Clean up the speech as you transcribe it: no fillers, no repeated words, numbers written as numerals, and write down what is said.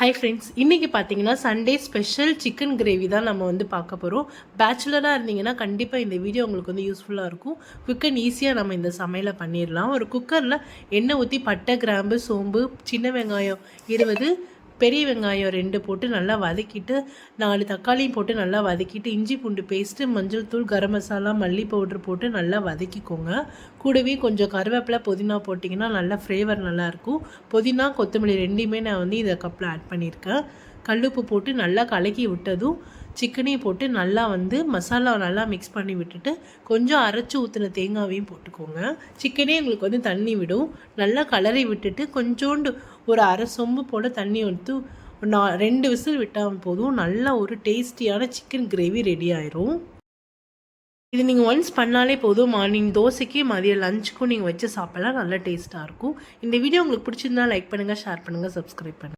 Hi friends, இன்றைக்கி பார்த்தீங்கன்னா Sunday special chicken gravy தான் நம்ம வந்து பார்க்க போகிறோம். பேச்சுலராக இருந்தீங்கன்னா கண்டிப்பாக இந்த வீடியோ உங்களுக்கு வந்து யூஸ்ஃபுல்லாக இருக்கும். குயிக் அண்ட் ஈஸியாக நம்ம இந்த சமையலை பண்ணிடலாம். ஒரு குக்கரில் எண்ணெய் ஊற்றி பட்டை, கிராம்பு, சோம்பு, சின்ன வெங்காயம் 20, பெரிய வெங்காயம் 2 போட்டு நல்லா வதக்கிட்டு 4 தக்காளியும் போட்டு நல்லா வதக்கிட்டு இஞ்சி பூண்டு பேஸ்ட்டு, மஞ்சள் தூள், கரம் மசாலா, மல்லி பவுட்ரு போட்டு நல்லா வதக்கிக்கோங்க. கூடவே கொஞ்சம் கருவேப்பிலை, புதினா போட்டிங்கன்னா நல்லா ஃப்ளேவர் நல்லாயிருக்கும். புதினா, கொத்தமல்லி 2மே நான் வந்து இதை கப்பில் ஆட் பண்ணியிருக்கேன். கல்லுப்பு போட்டு நல்லா கலக்கி விட்டதும் சிக்கனையும் போட்டு நல்லா வந்து மசாலா நல்லா மிக்ஸ் பண்ணி விட்டுட்டு கொஞ்சம் அரைச்சி ஊற்றின தேங்காவையும் போட்டுக்கோங்க. சிக்கனே உங்களுக்கு வந்து தண்ணி விடும். நல்லா கலரி விட்டுட்டு கொஞ்சோண்டு ஒரு அரை சொம்பு போல் தண்ணி ஊற்றி 2 விசில் விட்டால் போதும். நல்லா ஒரு டேஸ்டியான சிக்கன் கிரேவி ரெடி ஆயிரும். இது நீங்கள் ஒன்ஸ் பண்ணாலே போதும். மார்னிங் தோசைக்கு, மதியம் லஞ்சுக்கும் நீங்கள் வச்சு சாப்பிட்லாம். நல்லா டேஸ்ட்டாக இருக்கும். இந்த வீடியோ உங்களுக்கு பிடிச்சிருந்தா லைக் பண்ணுங்கள், ஷேர் பண்ணுங்கள், சப்ஸ்கிரைப் பண்ணுங்கள்.